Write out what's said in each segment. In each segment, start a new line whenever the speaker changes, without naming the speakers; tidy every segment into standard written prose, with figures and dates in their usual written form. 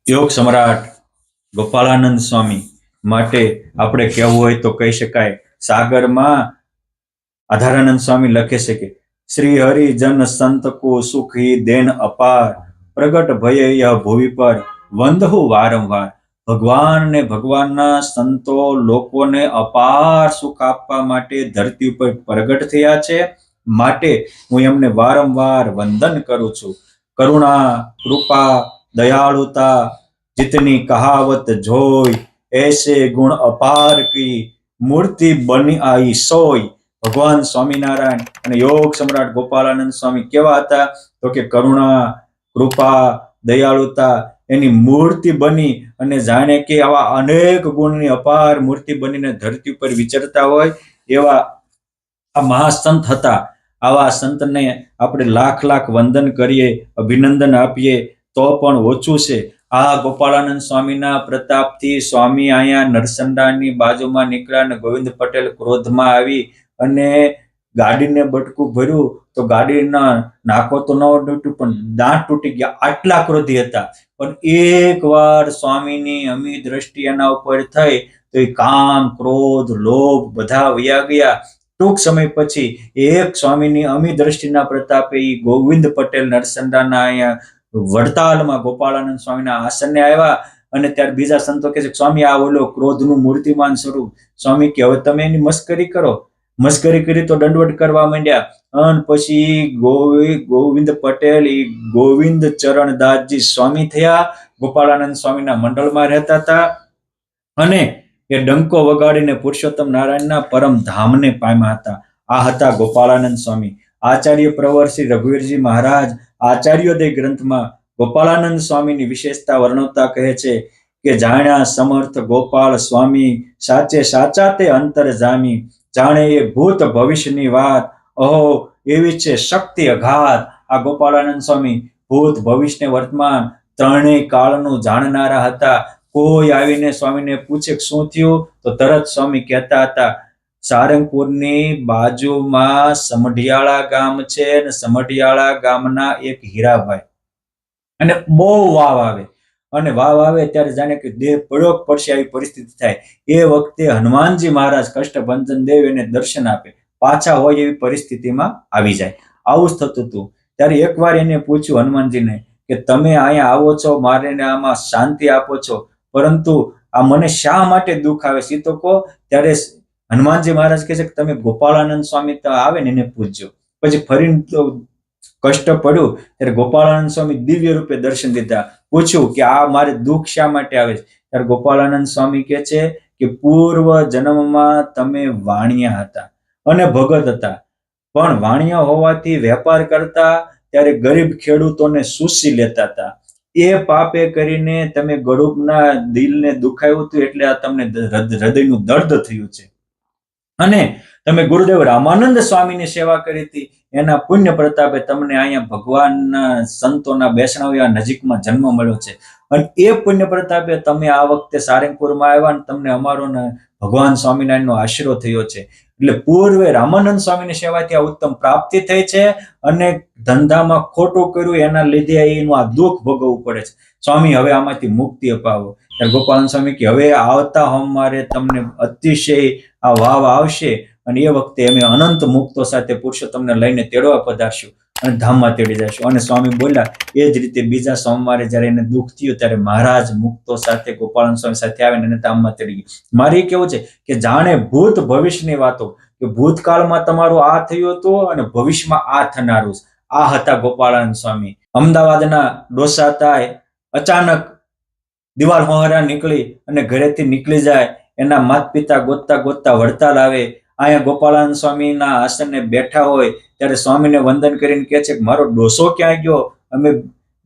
યોગ સમ્રાટ ગોપાળાનંદ સ્વામી માટે આપણે કહેવું હોય તો કહી શકાય, સાગરમાં આધારાનંદ સ્વામી લખે છે કે શ્રી હરિ જન સંત કો સુખી દેન અપાર, પ્રગટ ભય યહ ભૂમિ પર વંદહુ વારંવાર. ભગવાન ને ભગવાનના સંતો લોકોને અપાર સુખ આપવા માટે ધરતી ઉપર પ્રગટ થયા છે, માટે હું એમને વારંવાર વંદન કરું છું. કરુણા, કૃપા, दयालुता जितनी कहावत जोई, ऐसे गुण अपार की मूर्ति बनी आई सोई. भगवान स्वामीनारायण અને યોગ સમ્રાટ ગોપાળાનંદ સ્વામી કેવા હતા તો કે કરુણા, કૃપા, દયાળુતા એની મૂર્તિ બની અને જાણે કે આવા અનેક ગુણની અપાર મૂર્તિ બનીને ધરતી ઉપર વિચરતા હોય એવા આ મહાસંત હતા. આવા સંતને આપણે લાખ લાખ વંદન કરીએ, અભિનંદન આપીએ તો પણ ઓછું છે. આ ગોપાળાનંદ સ્વામીના પ્રતાપથી સ્વામી અહીંયા નરસંડાની બાજુમાં નીકળ્યા અને ગોવિંદ પટેલ ક્રોધમાં આવી અને ગાડીને બટકું ભર્યું તો ગાડીના નાકો તો ન તૂટ્યું પણ દાંત તૂટી ગયા, આટલા ક્રોધી હતા. પણ એક વાર સ્વામીની અમી દ્રષ્ટિ એના ઉપર થઈ તો એ કામ, ક્રોધ, લોભ બધા વયા ગયા. ટૂંક સમય પછી એક સ્વામીની અમી દ્રષ્ટિના પ્રતાપે ગોવિંદ પટેલ નરસંડાના અહીંયા વડતાલમાં ગોપાળાનંદ સ્વામીના આસને આવ્યા અને ત્યારે બીજા સંતો કહે છે સ્વામી આ ઓલો ક્રોધનું મૂર્તિમાન સ્વરૂપ. સ્વામી કે હવે તમે એની મસ્કરી કરો. મસ્કરી કરી તો દંડવટ કરવા માંડ્યા અને પછી ગોવિંદ પટેલ ગોવિંદ ચરણદાસજી સ્વામી થયા. ગોપાળાનંદ સ્વામીના મંડળમાં રહેતા હતા અને એ ડંકો વગાડીને પુરુષોત્તમ નારાયણના પરમ ધામને પામ્યા હતા. આ હતા ગોપાળાનંદ સ્વામી. આચાર્ય પ્રવર શ્રી રઘુવીરજી મહારાજ આચાર્યોદય ગ્રંથમાં ગોપાળાનંદ સ્વામીની વિશેષતા વર્ણવતા કહે છે કે જાણ્યા સમર્થ ગોપાળ સ્વામી, સાચે સાચા તે અંતર જામી. જાણે એ ભૂત ભવિષ્યની વાત, અહો એવી છે શક્તિ અઘાત. આ ગોપાળાનંદ સ્વામી ભૂત, ભવિષ્ય, વર્તમાન ત્રણેય કાળનું જાણનારા હતા. કોઈ આવીને સ્વામીને પૂછે શું થયું તો તરત સ્વામી કહેતા હતા સારંગપુરની બાજુમાં સમઢિયાળા ગામ છે અને સમઢિયાળા ગામના એક હીરાભાઈ અને બહુ વાવ આવે અને વાવ આવે ત્યારે જાણે કે દેહ પડોક પડશે આવી પરિસ્થિતિ થાય. એ વખતે હનુમાનજી મહારાજ કષ્ટભંજન દેવ એને દર્શન આપે, પાછા હોય એવી પરિસ્થિતિમાં આવી જાય. આવું જ થતું હતું. ત્યારે એકવાર એને પૂછ્યું હનુમાનજીને કે તમે અહીંયા આવો છો, મારે આમાં શાંતિ આપો છો, પરંતુ આ મને શા માટે દુઃખ આવે છે તો કહો. ત્યારે હનુમાનજી મહારાજ કહે છે કે તમે ગોપાળાનંદ સ્વામી તો આવે ને એને પૂછજો. પછી ફરીને કષ્ટ પડ્યું ત્યારે ગોપાળાનંદ સ્વામી દિવ્ય રૂપે દર્શન દીધા. પૂછ્યું કે આ મારે દુઃખ શા માટે આવે છે ત્યારે ગોપાળાનંદ સ્વામી કહે છે કે પૂર્વ જન્મમાં તમે વાણિયા હતા અને ભગત હતા, પણ વાણિયા હોવાથી વેપાર કરતા ત્યારે ગરીબ ખેડૂતોને શોષી લેતા હતા. એ પાપે કરીને તમે ગરીબના દિલને દુખાયું હતું એટલે આ તમને હૃદયનું દર્દ થયું છે. અને તમે ગુરુદેવ રામાનંદ સ્વામીની સેવા કરી હતી, એના પુણ્ય પ્રતાપે તમને અહીંયા ભગવાનના સંતોના બેસણાવ્યા નજીકમાં જન્મ મળ્યો છે. અને એ પુણ્ય પ્રતાપે તમે આ વખતે સારંગપુરમાં આવ્યા અને તમને અમારો ભગવાન સ્વામિનારાયણનો આશરો થયો છે. એટલે પૂર્વે રામાનંદ સ્વામીની સેવાથી આ ઉત્તમ પ્રાપ્તિ થઈ છે અને ધંધામાં ખોટું કર્યું એના લીધે એનું આ દુઃખ ભોગવવું પડે છે. સ્વામી હવે આમાંથી મુક્તિ અપાવો. ત્યારે ગોપાલ સ્વામી કે હવે આવતા હોમવારે તમને અતિશય આ વાવ આવશે અને એ વખતે અમે અનંત મુક્તો સાથે પુરુષોત્તમને લઈને તેડવા પધારશું અને ધામમાં તેડી જશું. અને સ્વામી બોલ્યા એ જ રીતે બીજા સોમવારે જયારે એને દુઃખ થયું ત્યારે મહારાજ મુક્તો સાથે ગોપાળાનંદ સ્વામી સાથે આવીને એને ધામમાં તેડી ગયા. મારે કેવું છે કે જાણે ભૂત ભવિષ્યની વાતો કે ભૂતકાળમાં તમારું આ થયું હતું અને ભવિષ્યમાં આ થનારું. આ હતા ગોપાળાનંદ સ્વામી. અમદાવાદના ડોસાતાએ અચાનક દિવાલ હોહરા નીકળી અને ઘરેથી નીકળી જાય. એના માતા પિતા ગોતતા ગોતતા વડતાલ આવે. અહીંયા ગોપાળાનંદ સ્વામીના આસને બેઠા હોય ત્યારે સ્વામીને વંદન કરીને કહે છે કે મારો ડોસો ક્યાં ગયો, અમે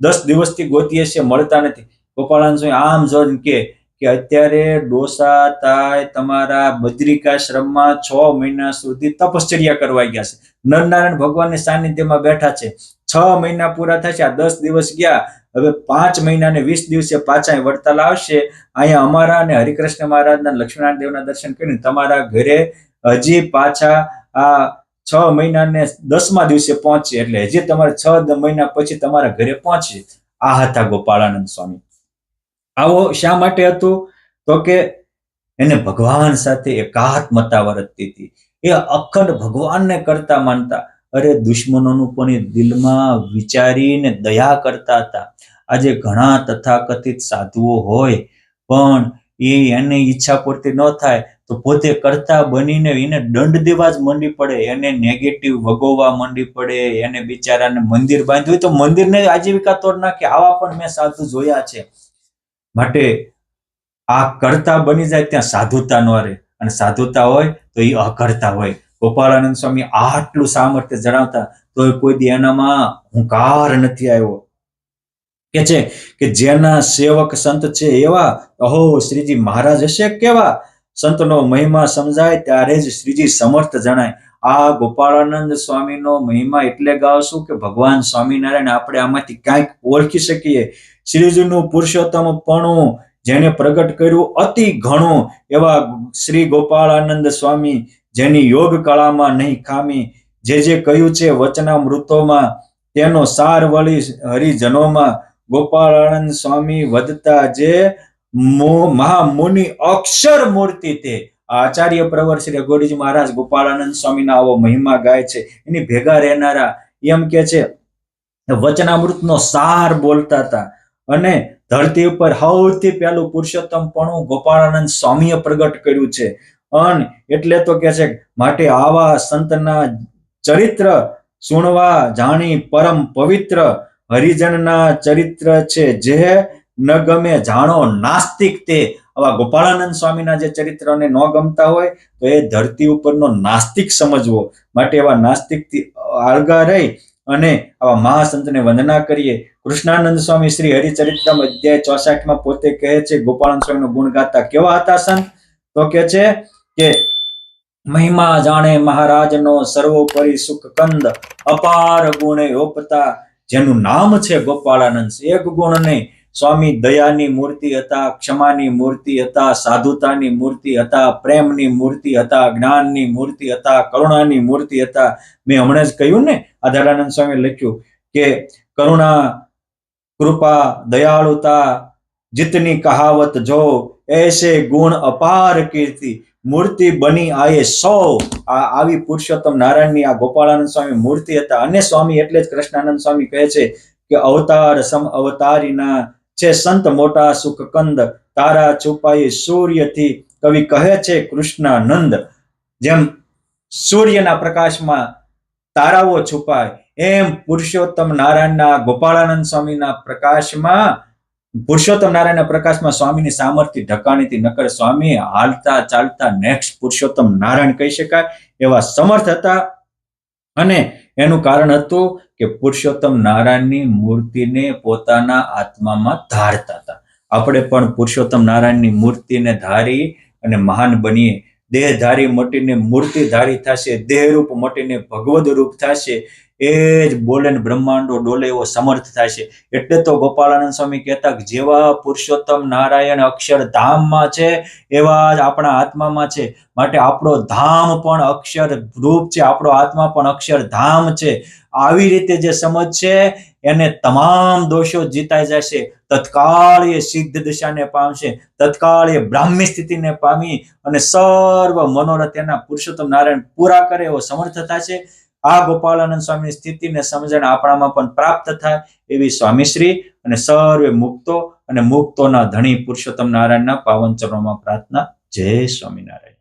10 દિવસથી ગોતીએ છીએ, મળતા નથી. ગોપાળાનંદ સ્વામી આમ જોઈને કે અત્યારે ડોસા તાય તમારા બદ્રિકાશ્રમમાં 6 મહિના સુધી તપશ્ચર્યા કરવા ગયા છે, નરનારાયણ ભગવાનની સાનિધ્યમાં બેઠા છે. 6 મહિના પૂરા થશે, આ 10 દિવસ ગયા, હવે 5 મહિના ને 20 દિવસે પાછા વડતાલ આવશે. અહીંયા અમારા અને હરિકૃષ્ણ મહારાજના લક્ષ્મીનારાયણ દેવના દર્શન કરીને તમારા ઘરે હજી પાછા આ 6 મહિના ને 10મા દિવસે પહોંચશે, એટલે હજી તમારે 6 મહિના પછી તમારા ઘરે પહોંચશે. આ હતા ગોપાળાનંદ સ્વામી. આવો શા માટે હતું? તો કે એને ભગવાન સાથે એકાત્મતા વર્તતી હતી. એ અખંડ ભગવાનને કરતા માનતા. અરે દુશ્મનોનું પણ એ દિલમાં વિચારીને દયા કરતા હતા. આજે ઘણા તથાકથિત સાધુઓ હોય પણ એને ઈચ્છા પૂરતી ન થાય તો પોતે કરતા બનીને એને દંડ દેવા જ મંડી પડે, એને નેગેટિવ વગોવા મંડી પડે, એને બિચારાને મંદિર બાંધ્યું હોય તો મંદિરને આજીવિકા તોડ નાખે. આવા પણ મેં સાધુ જોયા છે. માટે આ કરતા બની જાય ત્યાં સાધુતા ન રહે, અને સાધુતા હોય તો એ અકર્તા હોય. ગોપાળાનંદ સ્વામી આટલું સામર્થ્ય જણાવતા તો કોઈ દી એનામાં હુંકાર નથી આવ્યો. કે છે કે જેના સેવક સંત છે એવા, અહો શ્રીજી મહારાજ હશે કેવા, સંતનો મહિમા સમજાય ત્યારે જ શ્રીજી સમર્થ જણાય. આ ગોપાળાનંદ સ્વામીનો મહિમા એટલે ગાવશું કે ભગવાન સ્વામિનારાયણ આપણે આમાંથી કાંઈક ઓળખી શકીએ. શ્રીજીનું પુરુષોત્તમપણું જેને પ્રગટ કર્યું અતિ ઘણું, એવા શ્રી ગોપાળાનંદ સ્વામી જેની યોગ કળામાં નહીં ખામી, જે કહ્યું છે વચનામૃતોમાં તેનો સાર વળી હરિજનોમાં, ગોપાળાનંદ સ્વામી વધતા જે મહામુનિ અક્ષર મૂર્તિ તે. આચાર્ય પ્રવર શ્રી અઘોરીજી મહારાજ ગોપાળાનંદ સ્વામીના આવો મહિમા ગાય છે. એની ભેગા રહેનારા એમ કે છે વચનામૃતનો સાર બોલતા હતા, અને ધરતી ઉપર સૌથી પહેલું પુરુષોત્તમપણું ગોપાળાનંદ સ્વામીએ પ્રગટ કર્યું છે. અને એટલે તો કે છે માટે આવા સંતના ચરિત્ર સુણવા જાણી પરમ પવિત્ર, હરિજનના ચરિત્ર છે જે ન ગમે જાણો નાસ્તિક તે. આવા ગોપાળાનંદ સ્વામીના જે ચરિત્રને ન ગમતા હોય તો એ ધરતી ઉપરનો નાસ્તિક સમજવો. માટે એવા નાસ્તિકથી આળગા રહી અને આવા મહાસંતને વંદના કરીએ. કૃષ્ણાનંદ સ્વામી શ્રી હરિચરિત્રમ અધ્યાય 64 પોતે કહે છે ગોપાળાનંદ સ્વામીનો ગુણ ગાતા કેવા હતા સંત? તો કે છે કે મહિમા જાણે મહારાજનો સર્વોપરી સુખ કંદ, અપાર ગુણે ઓપતા. જેનું નામ છે ગોપાળાનંદ, એક ગુણ નહીં. સ્વામી દયાની મૂર્તિ હતા, ક્ષમાની મૂર્તિ હતા, સાધુતાની મૂર્તિ હતા, પ્રેમની મૂર્તિ હતા, જ્ઞાનની મૂર્તિ હતા, કરુણાની મૂર્તિ હતા. મેં હમણાં જ કહ્યું ને, આધારાનંદ સ્વામી લખ્યું કે કરુણા, કૃપા, દયાળુતા जितनी कहावत जो, ऐसे गुण अपार कीर्ति, મૂર્તિ બની આયે 100. આવી પુરુષોત્તમ નારાયણની આ ગોપાળાનંદ સ્વામી મૂર્તિ હતા. અને સ્વામી એટલે જ કૃષ્ણાનંદ સ્વામી કહે છે કે અવતાર સમ અવતારીના છે સંત મોટા સુખ કંદ, તારા છુપાઈ સૂર્યથી. કવિ કહે છે કૃષ્ણાનંદ જેમ સૂર્યના પ્રકાશમાં તારાઓ છુપાય એમ પુરુષોત્તમ નારાયણના ગોપાળાનંદ સ્વામીના પ્રકાશમાં, પુરુષોત્તમ નારાયણના પ્રકાશમાં સ્વામીની સામર્થ્ય ઢકાણીથી. નકર સ્વામી હાલતા ચાલતા નેક્સ્ટ પુરુષોત્તમ નારાયણ કહી શકાય એવા સમર્થ હતા. અને એનું કારણ હતું કે પુરુષોત્તમ નારાયણની મૂર્તિને પોતાના આત્મામાં ધારતા હતા. આપણે પણ પુરુષોત્તમ નારાયણની મૂર્તિને ધારી અને મહાન બનીએ. દેહધારી મટીને મૂર્તિધારી થશે, દેહરૂપ મટીને ભગવદ રૂપ થશે. એ જ બોલે ને બ્રહ્માંડો ડોલે એવો સમર્થ થાય છે. એટલે તો ગોપાળાનંદ સ્વામી કહેતા કે જેવા પુરુષોત્તમ નારાયણ અક્ષરધામમાં છે એવા જ આપણા આત્મામાં છે. માટે આપણો ધામ પણ અક્ષર રૂપ છે, આપણો આત્મા પણ અક્ષરધામ છે. આવી રીતે જે સમજ છે એને તમામ દોષો જીતાઈ જશે. તત્કાળ એ સિદ્ધ દિશાને પામશે, તત્કાળ એ બ્રાહ્મી સ્થિતિને પામી અને સર્વ મનોરથ એના પુરુષોત્તમ નારાયણ પૂરા કરે એવો સમર્થ થશે. આ ગોપાળાનંદ સ્વામીની સ્થિતિને સમજણ આપણામાં પણ પ્રાપ્ત થાય એવી સ્વામીશ્રી અને સર્વે મુક્તો અને મુક્તોના ધણી પુરુષોત્તમ નારાયણના પાવન ચરણોમાં પ્રાર્થના. જય સ્વામિનારાયણ.